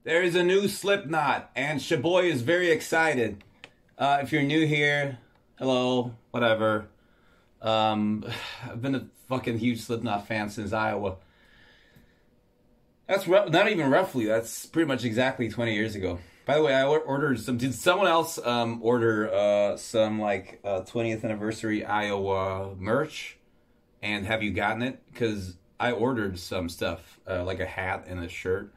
There is a new Slipknot, and Shaboy is very excited. If you're new here, hello, whatever. I've been a fucking huge Slipknot fan since Iowa. That's not even roughly. That's pretty much exactly 20 years ago. By the way, I ordered some. Did someone else order some like 20th anniversary Iowa merch? And have you gotten it? Because I ordered some stuff, like a hat and a shirt.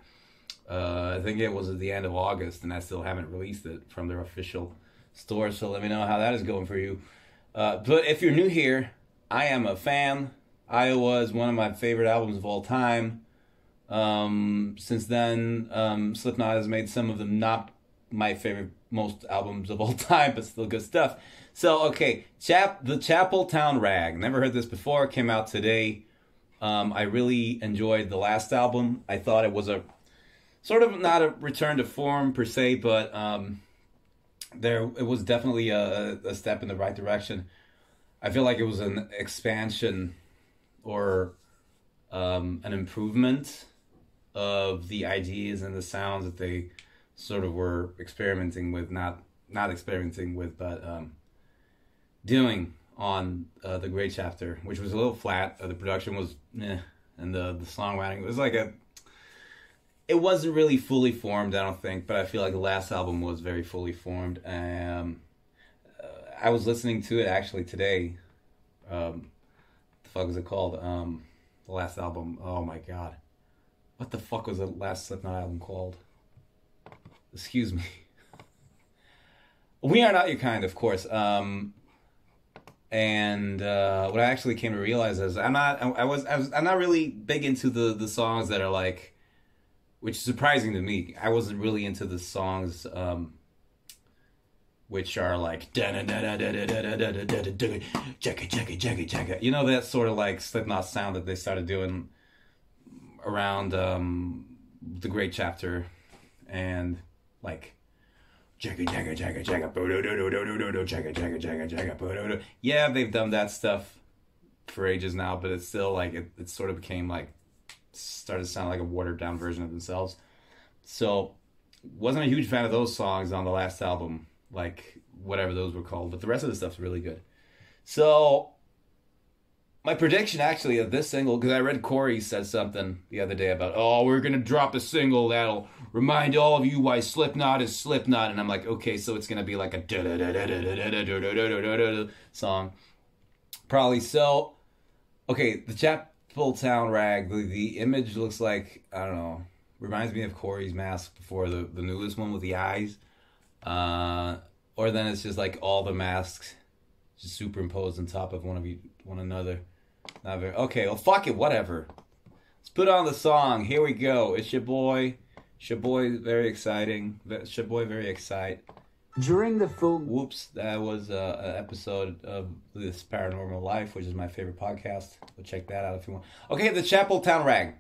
I think it was at the end of August, and I still haven't released it from their official store. So let me know how that is going for you. But if you're new here, I am a fan. Iowa is one of my favorite albums of all time. Since then, Slipknot has made some of them not my favorite most albums of all time, but still good stuff. So, okay, the CHAPELTOWN Rag. Never heard this before. It came out today. I really enjoyed the last album. I thought it was a sort of not a return to form per se, but it was definitely a step in the right direction. I feel like it was an expansion or an improvement of the ideas and the sounds that they sort of were experimenting with, not experimenting with, but doing on the Great Chapter, which was a little flat. The production was and the songwriting was like it wasn't really fully formed, I don't think, but I feel like the last album was very fully formed. I was listening to it actually today. The fuck was it called? The last album. Oh my god. What the fuck was the last Slipknot album called? Excuse me. We Are Not Your Kind, of course. And what I actually came to realize is I'm not really big into the songs that are like, which is surprising to me. I wasn't really into the songs which are like you know, that sort of like Slipknot sound that they started doing around the Great Chapter, and like yeah, they've done that stuff for ages now, but it's still like it sort of became like started to sound like a watered down version of themselves. So wasn't a huge fan of those songs on the last album, like whatever those were called, but the rest of the stuff's really good. So my prediction actually of this single, because I read Corey said something the other day about, oh, we're gonna drop a single that'll remind all of you why Slipknot is Slipknot, and I'm like, okay, so it's gonna be like a song, probably. So okay, the CHAPELTOWN Rag, the image looks like, I don't know, reminds me of Corey's mask before the newest one with the eyes, or then it's just like all the masks just superimposed on top of one another. Not very okay. Well, fuck it, whatever. Let's put on the song. Here we go. It's your boy. Very exciting. Shaboy very excite. During the film... Whoops, that was an episode of This Paranormal Life, which is my favorite podcast. Go check that out if you want. Okay, the CHAPELTOWN Rag.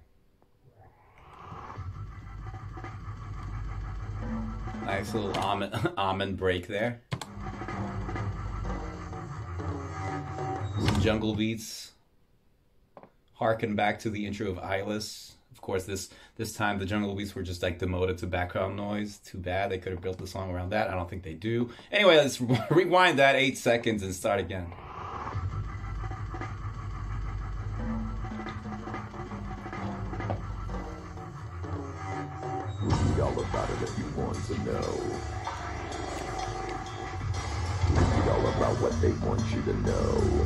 Nice little almond break there. Some jungle beats. Harken back to the intro of Eyeless. Of course, this time the jungle beats were just like demoted to background noise. Too bad. They could have built the song around that. I don't think they do. Anyway, let's rewind that 8 seconds and start again. Read all about it if you want to know. Read all about what they want you to know.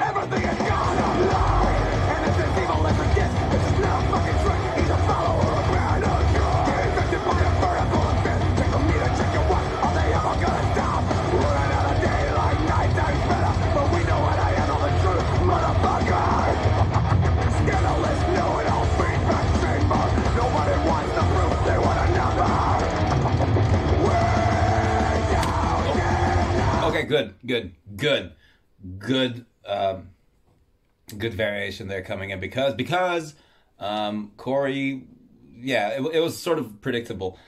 Everything is gone online, and if this evil is a gift, it's not a fucking trick. He's a follower of man or God. Get infected by a vertical event. Take a meter, check your watch. Are they ever gonna stop? Running out of daylight, night time's better, but we know how to handle the truth, motherfucker. Scandalous, know it all, feedback chamber. Nobody wants the proof, they want a number. Okay, good variation there coming in because Corey, yeah, it was sort of predictable.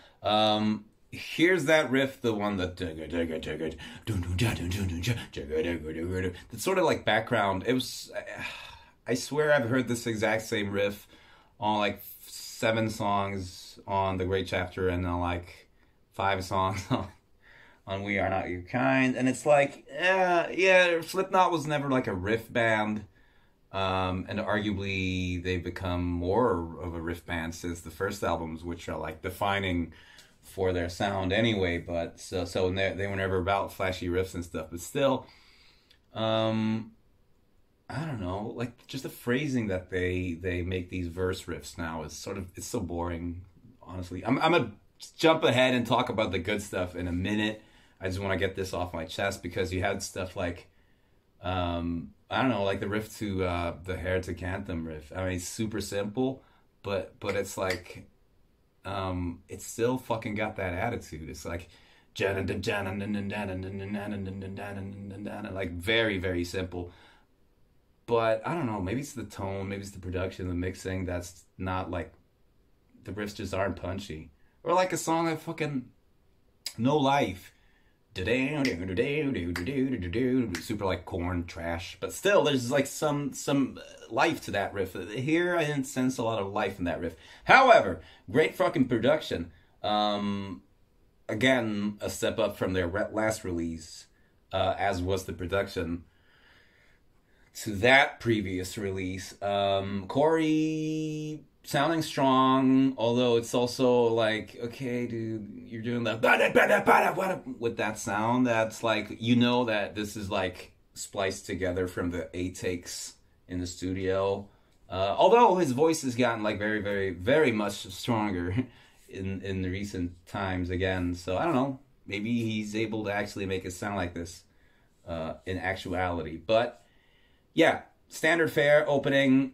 Here's that riff, the one that it's sort of like background. It was, I swear I've heard this exact same riff on like 7 songs on The Great Chapter, and then like 5 songs on We Are Not Your Kind. And it's like, yeah, Slipknot was never like a riff band. And arguably they've become more of a riff band since the first albums, which are like defining for their sound anyway. But so they were never about flashy riffs and stuff. But still, I don't know, like just the phrasing that they make these verse riffs now is sort of, it's so boring, honestly. I'm gonna jump ahead and talk about the good stuff in a minute. I just want to get this off my chest because you had stuff like, I don't know, like the riff to the Heretic Anthem riff. I mean, it's super simple, but it's like, it's still fucking got that attitude. It's like, like very, very simple. But I don't know, maybe it's the tone, maybe it's the production, the mixing that's not like, the riffs just aren't punchy. Or like a song like fucking No Life. Super like Korn trash. But still, there's like some life to that riff. Here, I didn't sense a lot of life in that riff. However, great fucking production. Again, a step up from their last release, as was the production to that previous release. Corey sounding strong, although it's also like, okay, dude, you're doing that with that sound that's like, you know that this is like spliced together from the 8 takes in the studio. Although his voice has gotten like very, very, very much stronger in the recent times again. So I don't know, maybe he's able to actually make it sound like this in actuality. But yeah, standard fare opening,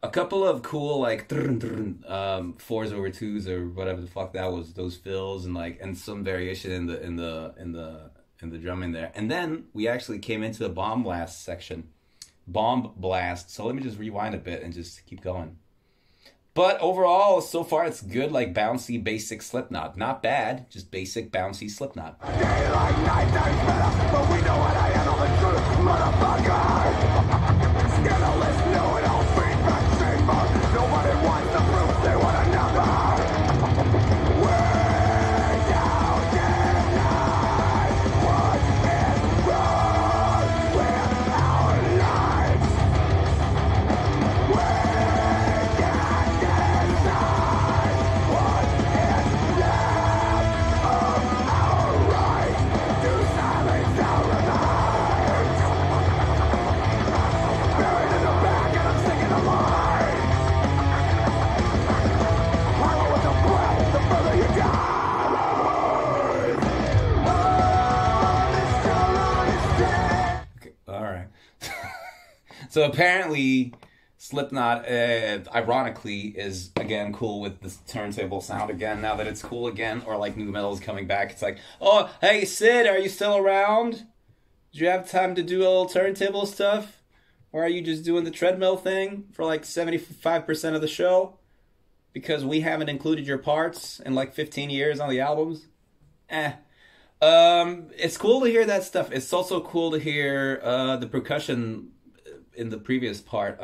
a couple of cool like 4s over 2s or whatever the fuck that was, those fills, and like, and some variation in the drumming there. And then we actually came into the bomb blast section. Bomb blast. So let me just rewind a bit and just keep going. But overall, so far it's good, like bouncy, basic Slipknot. Not bad, just basic, bouncy Slipknot. Daylight, night, time's better, but we know what I am, the truth, motherfucker. Scandalous, know it all, feedback chamber. Nobody wants the proof, they want a number. Way down tonight, what is wrong with our lives? We can't decide what is left of our right to silence our minds. Buried in the back and I'm singing a line. Harder with the breath, the further you die. Okay, all right. So apparently, Slipknot, ironically, is again cool with this turntable sound again. Now that it's cool again, or like new metal is coming back, it's like, oh, hey Sid, are you still around? Do you have time to do a little turntable stuff, or are you just doing the treadmill thing for like 75% of the show because we haven't included your parts in like 15 years on the albums? It's cool to hear that stuff. It's also cool to hear the percussion in the previous part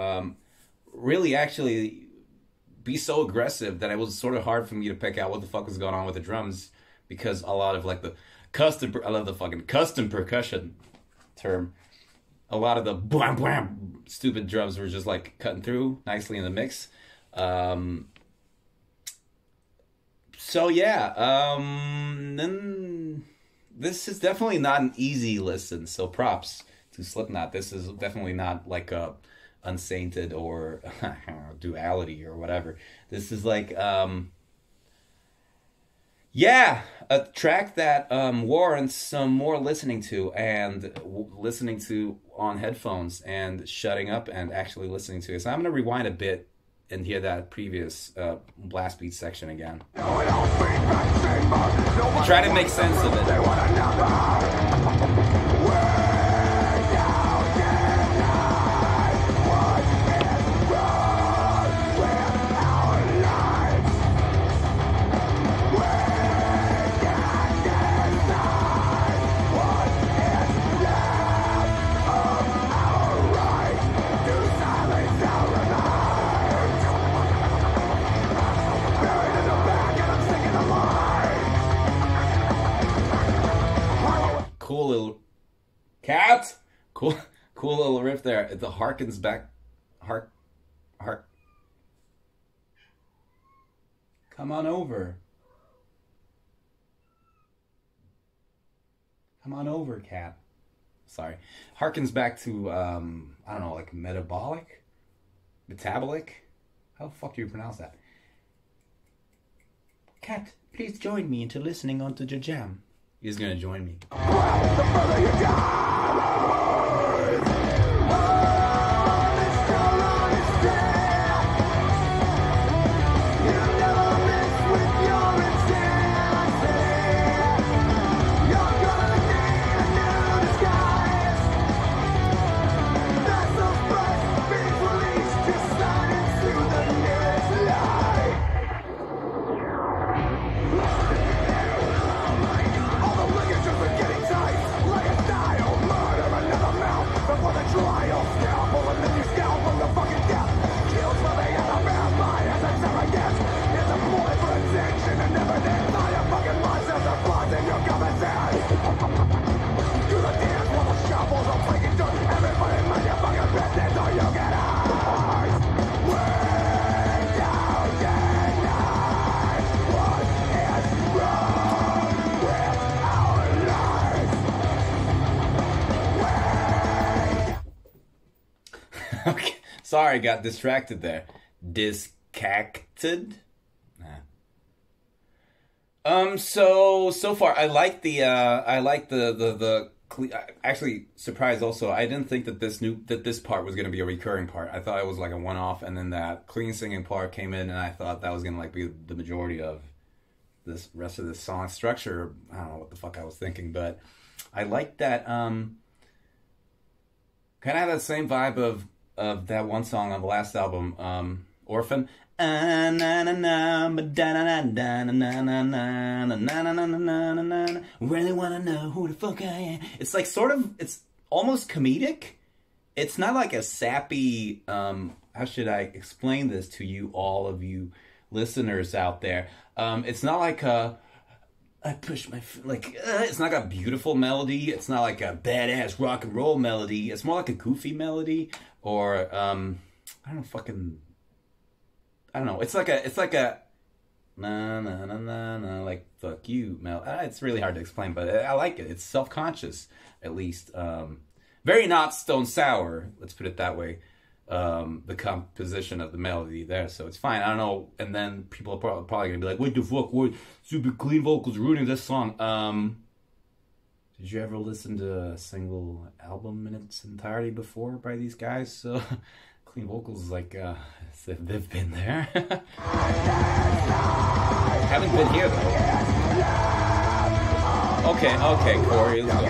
really actually be so aggressive that it was sort of hard for me to pick out what the fuck was going on with the drums, because a lot of like the custom, I love the fucking custom percussion term. A lot of the blam blam stupid drums were just like cutting through nicely in the mix. So yeah, then this is definitely not an easy listen, so props to Slipknot. This is definitely not like a Unsainted or Duality or whatever. This is like, yeah, a track that warrants some more listening to, and listening to on headphones and shutting up and actually listening to it. So I'm going to rewind a bit and hear that previous blast beat section again. Try to make sense of it. riff there, the harkens back, hark. Come on over. Come on over, cat. Sorry. Harkens back to, I don't know, like metabolic? How the fuck do you pronounce that? Cat, please join me into listening onto the jam. He's gonna join me. Well, the further you dive, Okay, sorry, got distracted there. Discacted? Nah. So far, I like the actually surprised also. I didn't think that this part was gonna be a recurring part. I thought it was like a one-off, and then that clean singing part came in, and I thought that was gonna like be the majority of this rest of this song structure. I don't know what the fuck I was thinking, but I like that. Kind of have that same vibe of that one song on the last album, Orphan. Really wanna know who the fuck I am. It's like sort of, it's almost comedic. It's not like a sappy, how should I explain this to you, all of you listeners out there? It's not like I push my, it's not like a beautiful melody. It's not like a badass rock and roll melody. It's more like a goofy melody, or, I don't know. It's like a na na na na na, like fuck you melody. It's really hard to explain, but I like it. It's self-conscious, at least. Very not Stone Sour, let's put it that way. The composition of the melody there, so it's fine. I don't know. And then people are probably gonna be like, "What the fuck? What super clean vocals ruining this song?" Did you ever listen to a single album in its entirety before by these guys? So clean vocals is like they've been there. Haven't been here though. Okay, Corey. Let's go.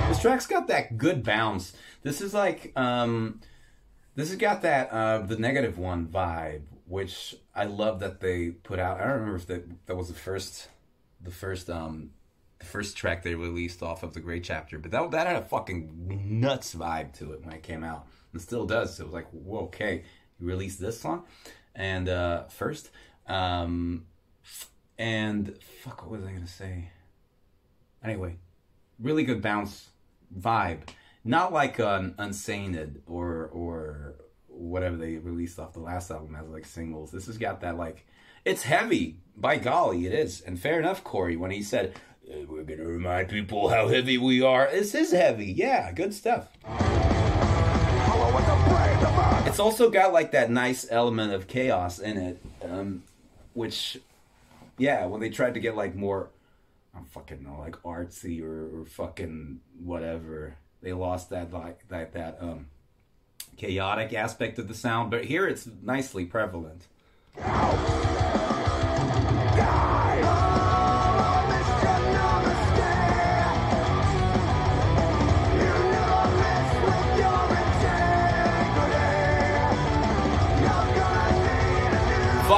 This track's got that good bounce. This is like, this has got that, the Negative One vibe, which I love that they put out. I don't remember if that was the first track they released off of The Great Chapter, but that had a fucking nuts vibe to it when it came out. And still does. So it was like, whoa, okay, you released this song? And, first, and fuck, what was I gonna say? Anyway, really good bounce vibe, not like an Unsainted or whatever they released off the last album as like singles. This has got that, like, it's heavy, by golly it is. And fair enough, Corey, when he said we're gonna remind people how heavy we are. This is heavy, yeah, good stuff. It's also got like that nice element of chaos in it, which, yeah, when they tried to get like more, I don't fucking know, like artsy or fucking whatever, they lost that chaotic aspect of the sound. But here it's nicely prevalent.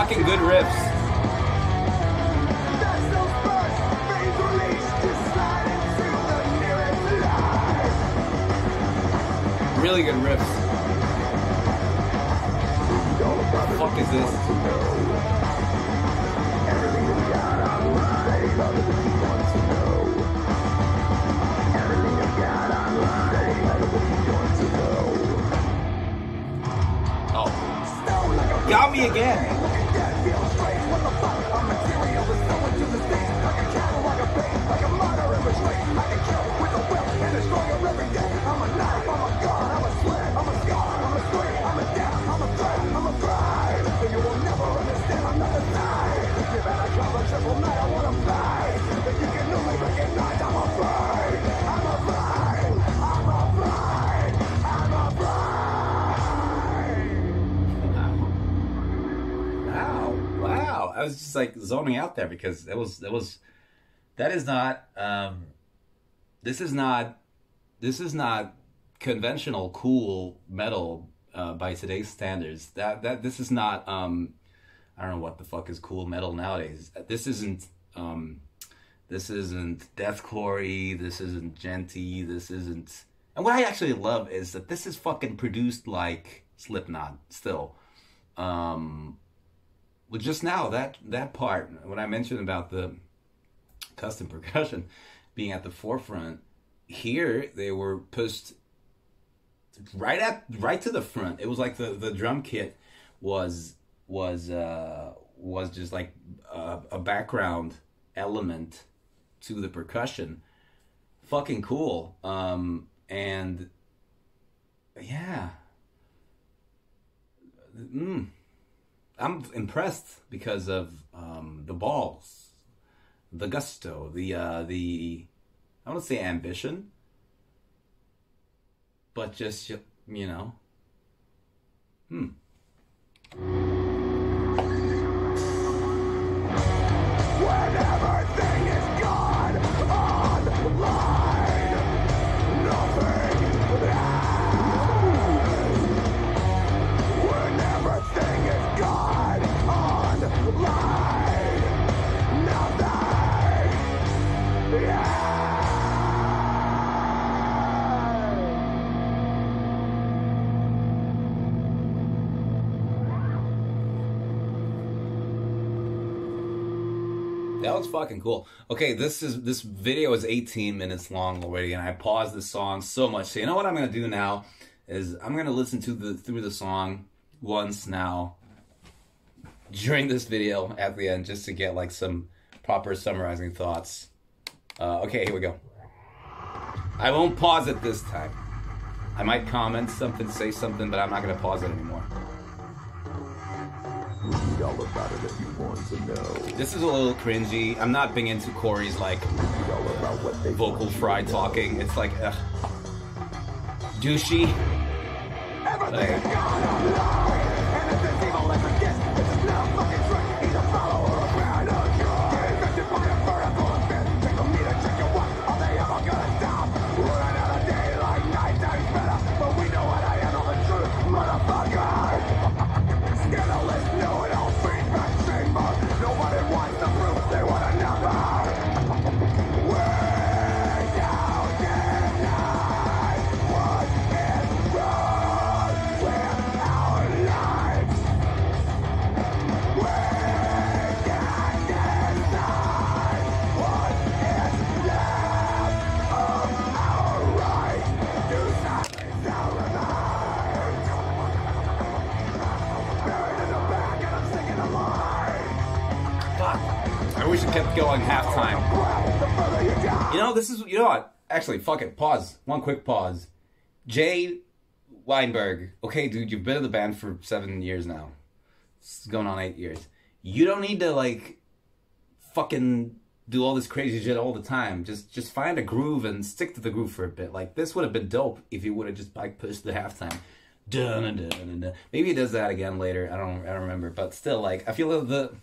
fucking good riffs. That's those birds, phase release, just slide into the nearest light. Really good riffs. All about The fuck is this? everything you got online. All of it you want to know. Everything you got online. All of it you want to know. Oh, Snow like a got me again. looking dead, feel strange. What the fuck? I'm material that's going to the stage. Like a cattle, like a bait, like a murder in between. I can kill with a whip and destroy her every day. I'm a knife, I'm a gun, I'm a slit, I'm a scar, I'm a scream, I'm a death, I'm a threat, I'm a pride. And you will never understand, I'm not the side. Give it a club, a triple night, I wanna fight. But you can only recognize I'm afraid. I'm afraid, I'm afraid, I'm afraid. Wow, wow! I was just like zoning out there because that is not this is not conventional cool metal by today's standards. This is not I don't know what the fuck is cool metal nowadays. This isn't deathcore-y, this isn't genty, this isn't. And what I actually love is that this is fucking produced like Slipknot still. Well, just now that part when I mentioned about the custom percussion being at the forefront, here they were pushed right to the front. It was like the drum kit was just like a background element to the percussion. Fucking cool. And yeah. I'm impressed because of the balls, the gusto, the I don't say ambition, but just When everything is gone online, nothing else. When everything is gone online, nothing else. That was fucking cool. Okay, this video is 18 minutes long already, and I paused the song so much. So you know what I'm gonna do now is I'm gonna listen to through the song once now during this video at the end, just to get like some proper summarizing thoughts. Okay, here we go. I won't pause it this time. I might comment something, say something, but I'm not gonna pause it anymore. Read all about it if you want to know. This is a little cringy. I'm not big into Corey's like Read all about what they vocal want you fry to know. talking. It's like douchey. Everything is gone online, and it's as evil as a diss. It's a now fucking trick. He's a follower of manager. Get infected by a vertical event. Take a meter, check your watch. Are they ever gonna stop? Running out of daylight, night time's better. But we know how to handle the truth, motherfucker. Scandalous, know-it-all feedback chamber. Nobody wants the proof, they want a number. Way down deny what is wrong with our lives. We can't deny what is left of our right to silence our remains. Buried in the back and I'm singing alive. Fuck. I wish it kept going halftime. The further you die. You know, you know what? Actually, fuck it. Pause. One quick pause. Jay Weinberg. Okay, dude, you've been in the band for 7 years now. It's going on 8 years. You don't need to, like, fucking do all this crazy shit all the time. Just find a groove and stick to the groove for a bit. Like, this would have been dope if you would have just, like, pushed the halftime. Dun, dun, dun, dun, dun. Maybe he does that again later. I don't remember. But still, like, I feel the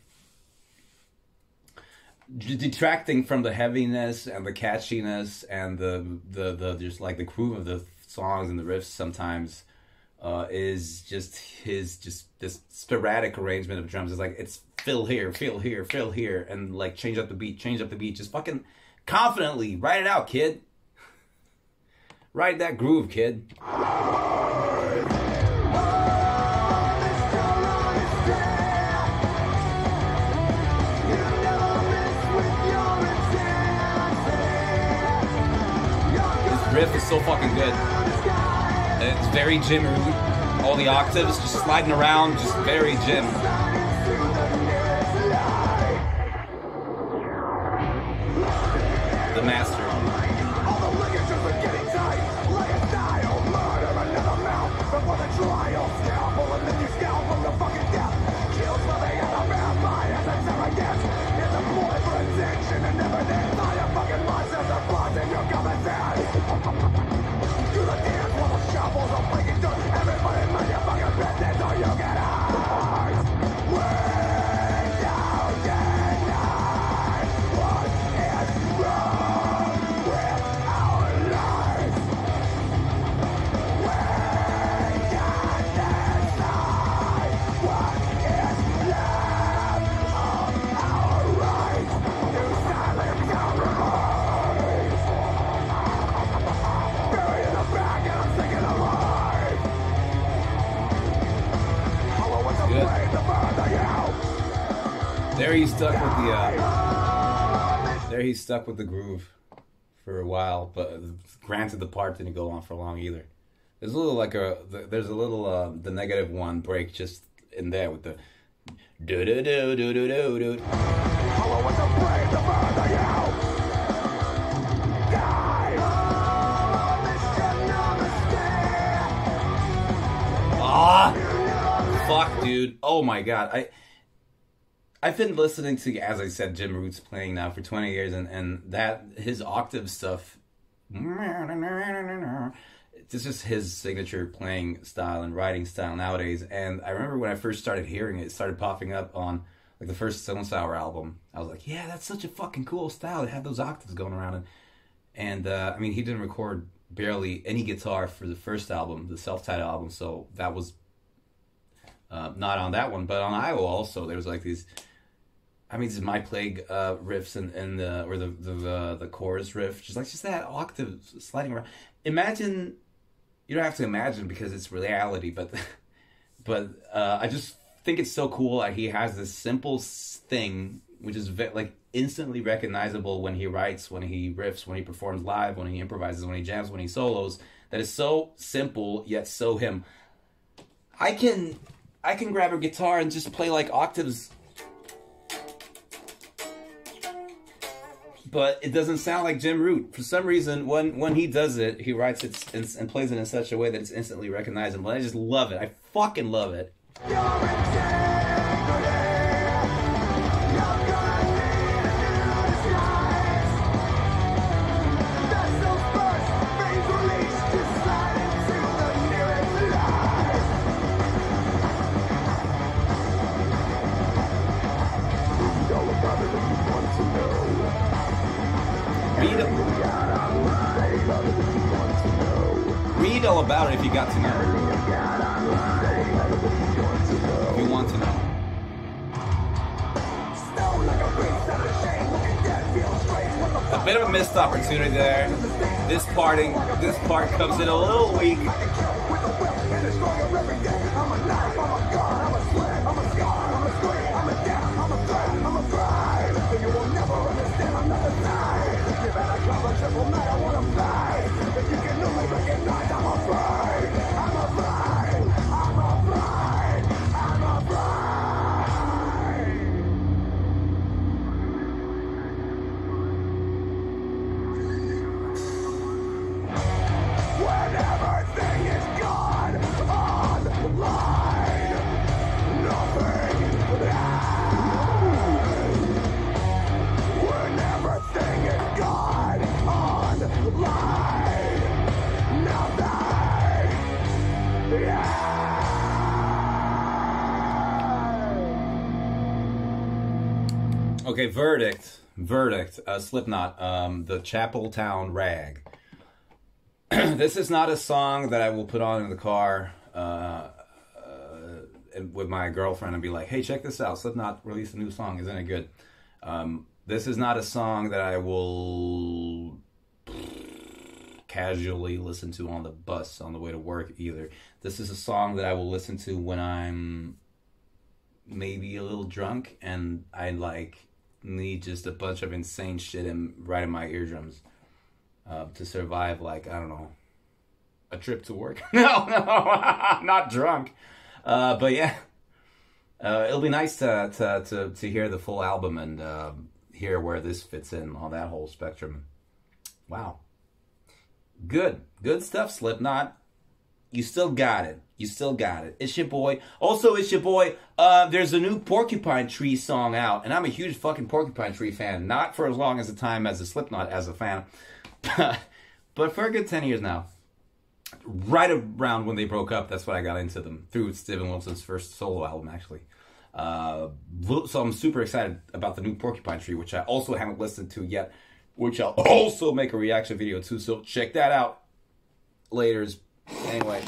detracting from the heaviness and the catchiness and the just like the groove of the songs and the riffs sometimes is just this sporadic arrangement of drums. It's like, it's fill here, and like change up the beat, just fucking confidently write it out, kid. Ride that groove, kid. This riff is so fucking good. And it's very Jim Root. All the octaves just sliding around, just very Jim. The master. There he's stuck with the groove for a while, but granted the part didn't go on for long either. There's a little the negative one break just in there with the do do do do do do do. Fuck, dude. Oh my god. I've been listening to, as I said, Jim Root's playing now for 20 years, and that, his octave stuff, it's just his signature playing style and writing style nowadays. And I remember when I first started hearing it, it started popping up on like the first Stone Sour album. I was like, yeah, that's such a fucking cool style to have those octaves going around. And I mean, he didn't record barely any guitar for the first album, the self-titled album, so that was not on that one. But on Iowa also, there was like these, I mean, this is My Plague riffs and the chorus riff, just that octave sliding around. Imagine, you don't have to imagine because it's reality, but I just think it's so cool that he has this simple thing, which is like instantly recognizable when he writes, when he riffs, when he performs live, when he improvises, when he jams, when he solos. That is so simple yet so him. I can grab a guitar and just play like octaves, but it doesn't sound like Jim Root. For some reason, when he does it, he writes it and plays it in such a way that it's instantly recognizable. I just love it. I fucking love it. Read all about it if you got to know. If you want to know. A bit of a missed opportunity there. This part comes in a little weak. Okay, verdict, Slipknot, the CHAPELTOWN Rag. This is not a song that I will put on in the car with my girlfriend and be like, hey, check this out. Slipknot released a new song. Isn't it good? This is not a song that I will casually listen to on the bus on the way to work either. This is a song that I will listen to when I'm maybe a little drunk and I like need just a bunch of insane shit right in my eardrums to survive, like, I don't know, a trip to work. No, I'm not drunk. But yeah, it'll be nice to hear the full album and hear where this fits in on that whole spectrum. Wow. Good stuff, Slipknot. You still got it. You still got it. It's your boy. Also, it's your boy. There's a new Porcupine Tree song out, and I'm a huge fucking Porcupine Tree fan. Not for as long as the time as a Slipknot as a fan, but for a good 10 years now. Right around when they broke up, that's when I got into them, through Steven Wilson's first solo album, actually. So I'm super excited about the new Porcupine Tree, which I also haven't listened to yet, which I'll also make a reaction video to, so check that out later. Anyway.